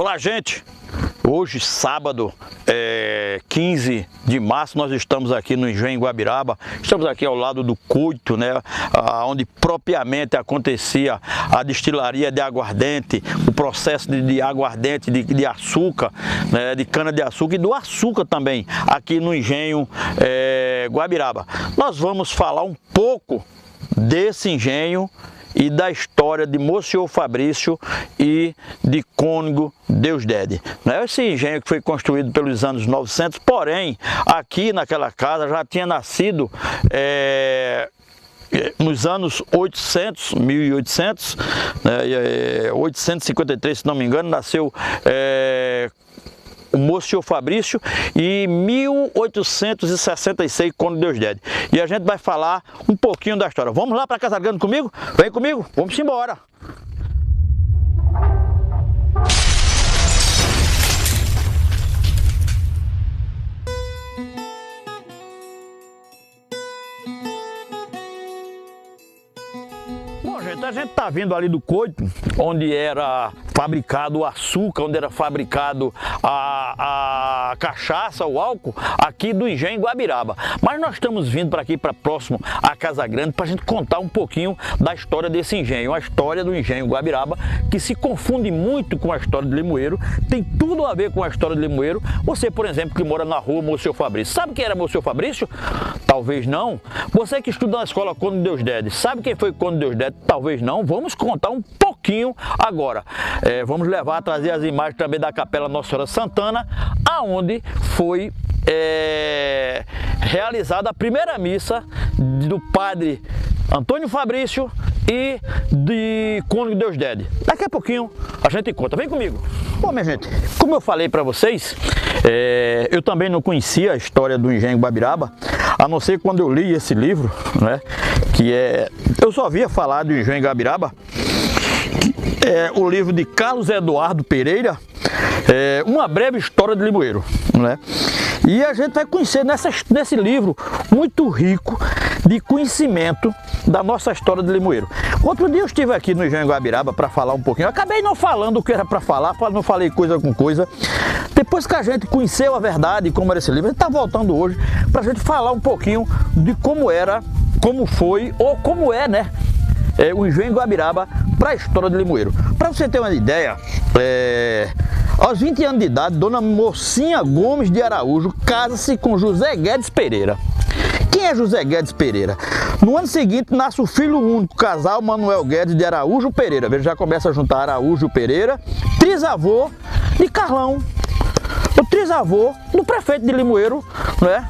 Olá, gente! Hoje, sábado, 15 de março, nós estamos aqui no Engenho Guabiraba. Estamos aqui ao lado do coito, né, onde propriamente acontecia a destilaria de aguardente, o processo de aguardente, de açúcar, né, de cana-de-açúcar e do açúcar também, aqui no Engenho Guabiraba. Nós vamos falar um pouco desse engenho e da história de Monsenhor Fabrício e de Cônego Deusdedit. Esse engenho que foi construído pelos anos 900, porém, aqui naquela casa já tinha nascido nos anos 1800, né, 853, se não me engano, nasceu o Monsenhor Fabrício e 1866 Cônego Deusdedit. E a gente vai falar um pouquinho da história. Vamos lá para Casa Grande comigo? Vem comigo, vamos embora! Bom, gente, a gente está vindo ali do coito, onde era fabricado o açúcar, onde era fabricado a cachaça, o álcool, aqui do Engenho Guabiraba. Mas nós estamos vindo para aqui, para próximo à Casa Grande, para a gente contar um pouquinho da história desse engenho, a história do Engenho Guabiraba, que se confunde muito com a história de Limoeiro, tem tudo a ver com a história de Limoeiro. Você, por exemplo, que mora na rua Monsenhor Fabrício, sabe quem era Monsenhor Fabrício? Talvez não. Você que estuda na escola Cônego Deusdedit, sabe quem foi Cônego Deusdedit? Talvez não. Vamos contar um pouquinho agora. Vamos trazer as imagens também da Capela Nossa Senhora Santana, aonde foi realizada a primeira missa do padre Antônio Fabrício e de Cônego Deusdedit. Daqui a pouquinho a gente conta. Vem comigo. Bom, minha gente, como eu falei para vocês, eu também não conhecia a história do Engenho Guabiraba, a não ser quando eu li esse livro, né? Eu só havia falar do Engenho Guabiraba, o livro de Carlos Eduardo Pereira, Uma Breve História de Limoeiro, né? E a gente vai conhecer nesse livro muito rico de conhecimento da nossa história de Limoeiro. Outro dia eu estive aqui no Engenho Guabiraba para falar um pouquinho. Eu acabei não falando o que era para falar, não falei coisa com coisa. Depois que a gente conheceu a verdade, como era esse livro, a gente está voltando hoje para a gente falar um pouquinho de como era, como foi ou como é, né? O Engenho Guabiraba para a história de Limoeiro. Para você ter uma ideia, aos 20 anos de idade, Dona Mocinha Gomes de Araújo casa-se com José Guedes Pereira. Quem é José Guedes Pereira? No ano seguinte nasce o filho único, casal Manuel Guedes de Araújo Pereira. Veja, já começa a juntar Araújo Pereira, trisavô de Carlão, o trisavô do prefeito de Limoeiro, né?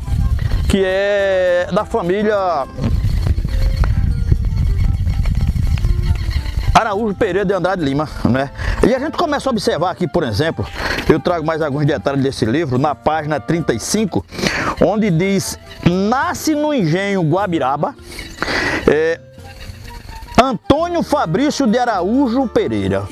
Que é da família Araújo Pereira de Andrade Lima, né? E a gente começa a observar aqui, por exemplo, eu trago mais alguns detalhes desse livro, na página 35, onde diz: nasce no Engenho Guabiraba Antônio Fabrício de Araújo Pereira.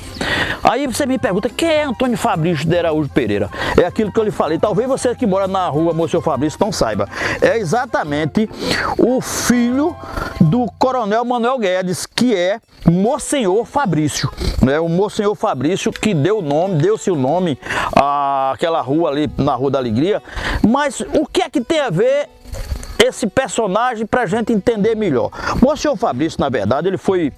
Aí você me pergunta, quem é Antônio Fabrício de Araújo Pereira? É aquilo que eu lhe falei, talvez você que mora na rua Monsenhor Fabrício não saiba. É exatamente o filho do coronel Manuel Guedes, que é Monsenhor Fabrício, né? O Monsenhor Fabrício que deu-se o nome àquela rua ali, na Rua da Alegria. Mas o que é que tem a ver esse personagem para a gente entender melhor? Monsenhor Fabrício, na verdade, ele foi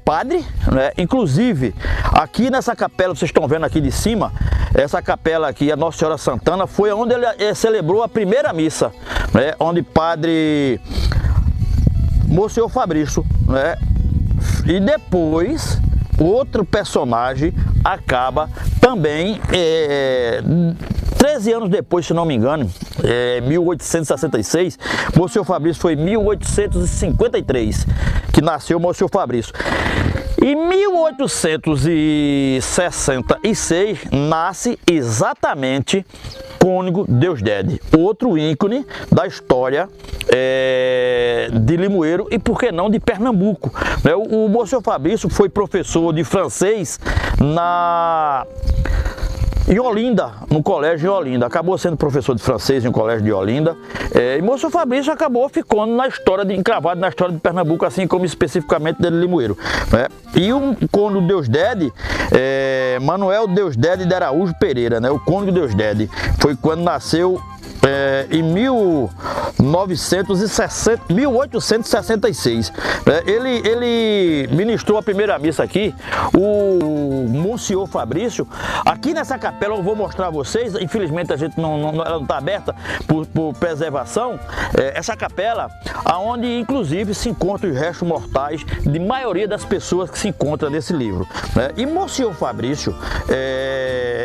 padre, né? Inclusive, aqui nessa capela, vocês estão vendo aqui de cima, essa capela aqui, a Nossa Senhora Santana, foi onde ele celebrou a primeira missa, né? Onde padre Monsenhor Fabrício, né? E depois, outro personagem acaba também 13 anos depois, se não me engano, 1866, Monsenhor Fabrício foi em 1853 que nasceu Monsenhor Fabrício. Em 1866 nasce exatamente Cônego Deusdedit, outro ícone da história de Limoeiro e, por que não, de Pernambuco. O Monsenhor Fabrício foi professor de francês em Olinda, no colégio em Olinda. Acabou sendo professor de francês em um colégio de Olinda. E Mônsenhor Fabrício acabou ficando na história, encravado na história de Pernambuco, assim como especificamente de Limoeiro, né? E o cônego Deusdedit, Manuel Deusdedit de Araújo Pereira, né? O cônego Deusdedit foi quando nasceu em 1866. Ele ministrou a primeira missa aqui, o Mônsenhor Fabrício, aqui nessa capela. Eu vou mostrar a vocês, infelizmente a gente ela não está aberta por preservação, essa capela, aonde inclusive se encontram os restos mortais de maioria das pessoas que se encontram nesse livro, né? E Mônsenhor Fabrício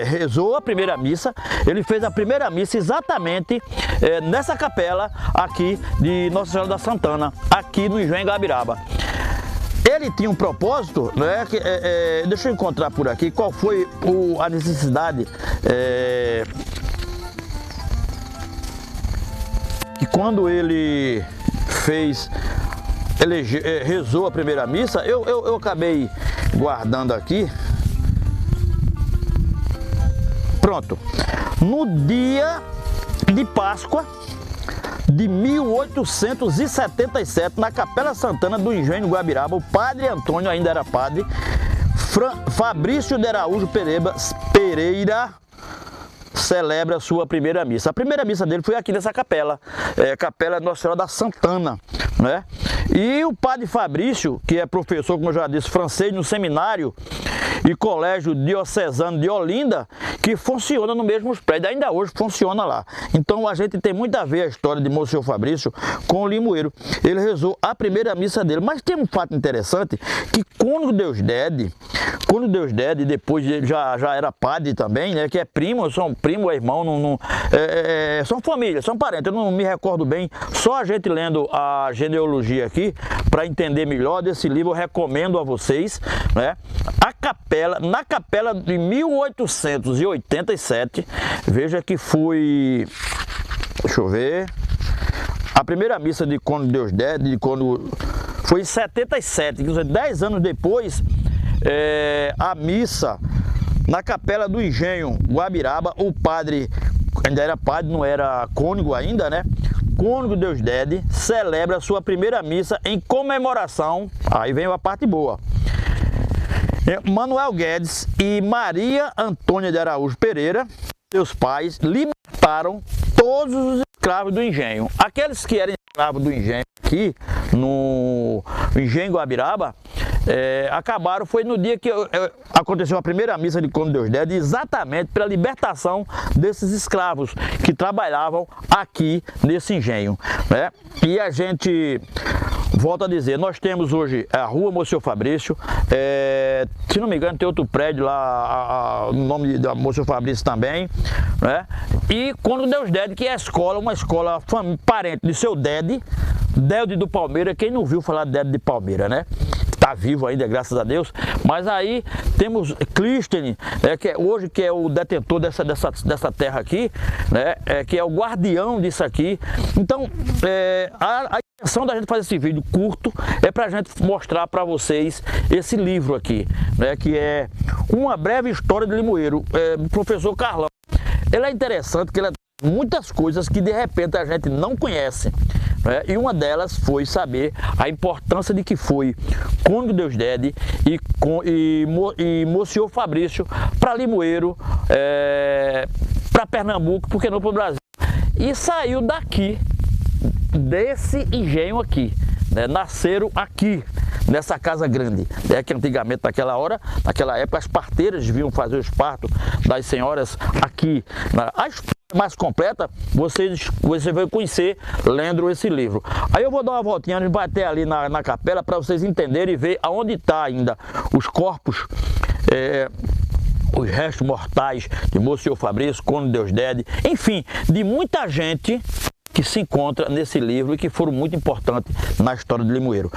rezou a primeira missa, ele fez a primeira missa exatamente nessa capela aqui de Nossa Senhora da Santana, aqui no Engenho Guabiraba. Ele tinha um propósito, né? Deixa eu encontrar por aqui qual foi a necessidade que quando ele rezou a primeira missa, eu acabei guardando aqui. Pronto. No dia de Páscoa de 1877, na Capela Santana do Engenho Guabiraba, o padre Antônio, ainda era padre, Fabrício de Araújo Pereira celebra a sua primeira missa. A primeira missa dele foi aqui nessa capela, Capela Nossa Senhora da Santana, né? E o padre Fabrício, que é professor, como eu já disse, francês no seminário e colégio diocesano de Olinda, que funciona no mesmo prédio, ainda hoje funciona lá. Então a gente tem muito a ver a história de Mônsenhor Fabrício com o Limoeiro. Ele rezou a primeira missa dele, mas tem um fato interessante, que cônego Deusdedit, depois ele já era padre também, né, que é primo, é irmão, são família, são parentes, eu não me recordo bem, só a gente lendo a genealogia aqui, para entender melhor desse livro, eu recomendo a vocês, né? Na capela de 1887, veja que foi, deixa eu ver, a primeira missa de cônego Deusdedit, foi em 77, 10 anos depois, a missa na Capela do Engenho Guabiraba, o padre, ainda era padre, não era cônego ainda, né? Cônego Deusdedit celebra a sua primeira missa em comemoração, aí vem a parte boa. Manuel Guedes e Maria Antônia de Araújo Pereira, seus pais, libertaram todos os escravos do engenho. Aqueles que eram escravos do engenho aqui no Engenho Guabiraba, acabaram, foi no dia que aconteceu a primeira missa de cônego Deusdedit, exatamente pela libertação desses escravos que trabalhavam aqui nesse engenho, né? E a gente volta a dizer, nós temos hoje a rua Mônsenhor Fabrício, se não me engano tem outro prédio lá, no nome da Mônsenhor Fabrício também, né? E cônego Deusdedit, que é a escola, uma escola parente de seu Dede do Palmeira. Quem não viu falar de Dede de Palmeira, né? Está vivo ainda, graças a Deus. Mas aí temos Clístene, hoje que é o detentor dessa terra aqui, né? Que é o guardião disso aqui. Então, a intenção da gente fazer esse vídeo curto é para a gente mostrar para vocês esse livro aqui, né? Que é Uma Breve História de Limoeiro, do professor Carlão. Ele é interessante, que ele tem muitas coisas que de repente a gente não conhece, né? E uma delas foi saber a importância de que foi cônego Deusdedit e Mônsenhor Fabrício para Limoeiro, para Pernambuco, porque não para o Brasil. E saiu daqui, desse engenho aqui, né? Nasceram aqui, nessa casa grande, né? Que antigamente, naquela época, as parteiras deviam fazer os partos das senhoras aqui. A história mais completa você vai conhecer lendo esse livro. Aí eu vou dar uma voltinha, a gente vai até ali na capela para vocês entenderem e ver aonde está ainda os corpos, os restos mortais de Mônsenhor Fabrício, cônego Deusdedit, enfim, de muita gente que se encontra nesse livro e que foram muito importantes na história de Limoeiro.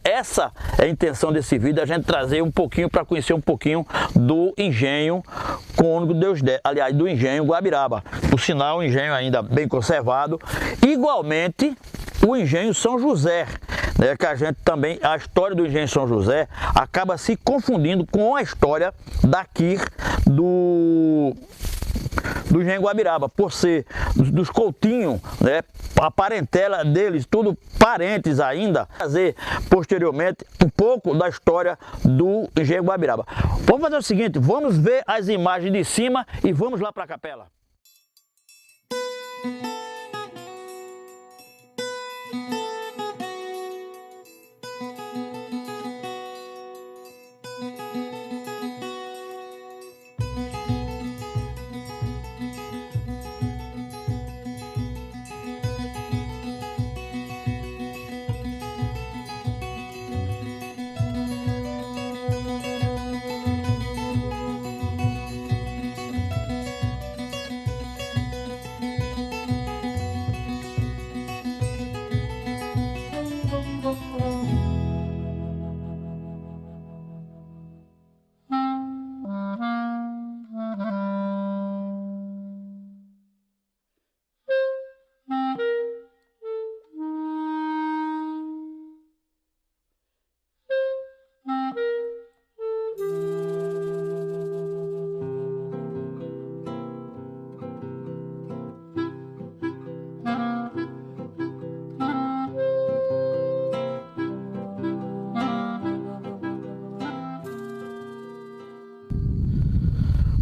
Essa é a intenção desse vídeo, a gente trazer um pouquinho para conhecer um pouquinho do engenho cônego Deusdedit, aliás, do engenho Guabiraba. Por sinal, um engenho ainda bem conservado. Igualmente, o engenho São José, né, que a gente também, a história do engenho São José acaba se confundindo com a história daqui do engenho Guabiraba, por ser dos Coutinho, né, a parentela deles, tudo parentes ainda, trazer posteriormente um pouco da história do engenho Guabiraba. Vamos fazer o seguinte, vamos ver as imagens de cima e vamos lá para a capela.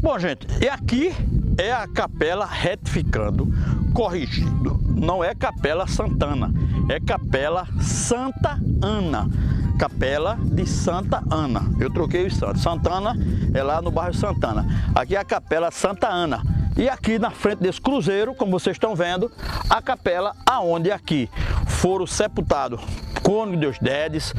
Bom, gente, e aqui é a Capela Retificando, corrigindo, não é Capela Santana, é Capela Santa Ana, Capela de Santa Ana. Eu troquei os santos, Santana é lá no bairro Santana, aqui é a Capela Santa Ana. E aqui na frente desse cruzeiro, como vocês estão vendo, a capela aonde aqui foram sepultados Cônego Deusdedis,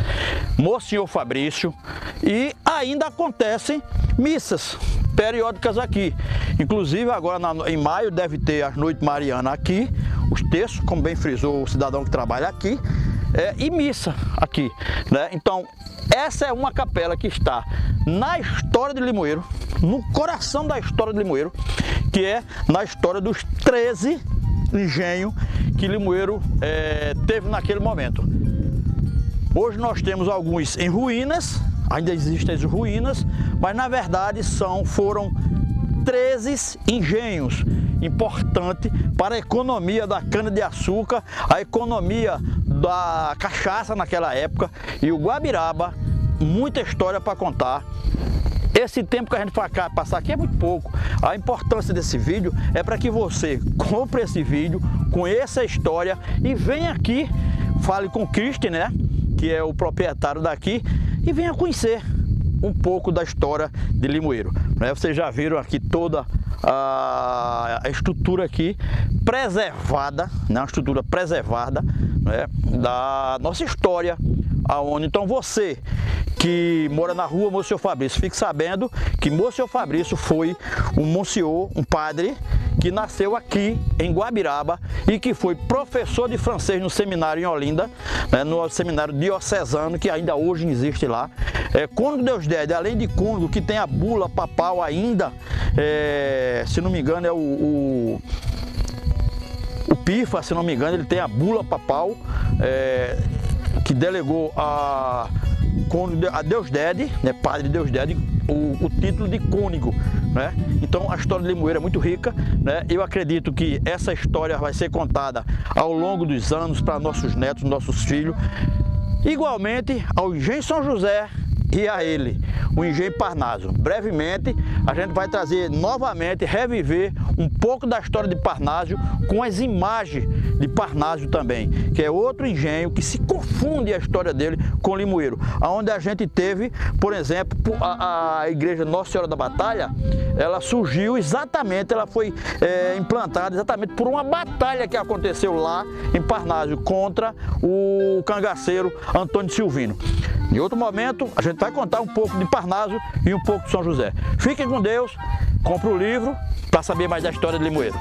Monsenhor Fabrício, e ainda acontecem missas periódicas aqui. Inclusive agora em maio deve ter as noites marianas aqui, os terços, como bem frisou o cidadão que trabalha aqui, e missa aqui, né? Então essa é uma capela que está na história de Limoeiro, no coração da história de Limoeiro, que é na história dos 13 engenhos que Limoeiro teve naquele momento. Hoje nós temos alguns em ruínas, ainda existem as ruínas, mas na verdade foram 13 engenhos importantes para a economia da cana-de-açúcar, a economia da cachaça naquela época, e o Guabiraba, muita história para contar. Esse tempo que a gente vai passar aqui é muito pouco. A importância desse vídeo é para que você compre esse vídeo, conheça a história e venha aqui, fale com o Christian, né, que é o proprietário daqui, e venha conhecer um pouco da história de Limoeiro. Vocês já viram aqui toda a estrutura aqui preservada, né, uma estrutura preservada, né, da nossa história, aonde então você que mora na rua Monsenhor Fabrício, fique sabendo que Monsenhor Fabrício foi um monsenhor, um padre, que nasceu aqui em Guabiraba e que foi professor de francês no seminário em Olinda, né, no seminário diocesano, que ainda hoje existe lá. Cônego Deusdedis, além de cônego, que tem a bula papal ainda, se não me engano é o Pifa, se não me engano, ele tem a bula papal, que delegou a Deusdedis, né, padre Deusdedis, o título de cônego, né? Então a história de Limoeiro é muito rica, né? Eu acredito que essa história vai ser contada ao longo dos anos para nossos netos, nossos filhos, igualmente ao engenho São José e a ele, o engenho Parnaso. Brevemente a gente vai trazer novamente, reviver um pouco da história de Parnaso com as imagens de Parnaso também, que é outro engenho que se confunde a história dele com Limoeiro, onde a gente teve, por exemplo, a igreja Nossa Senhora da Batalha. Ela surgiu exatamente, ela foi implantada exatamente por uma batalha que aconteceu lá em Parnaso contra o cangaceiro Antônio Silvino. Em outro momento, a gente vai contar um pouco de Parnaso e um pouco de São José. Fiquem com Deus, compre o livro para saber mais da história de Limoeiro.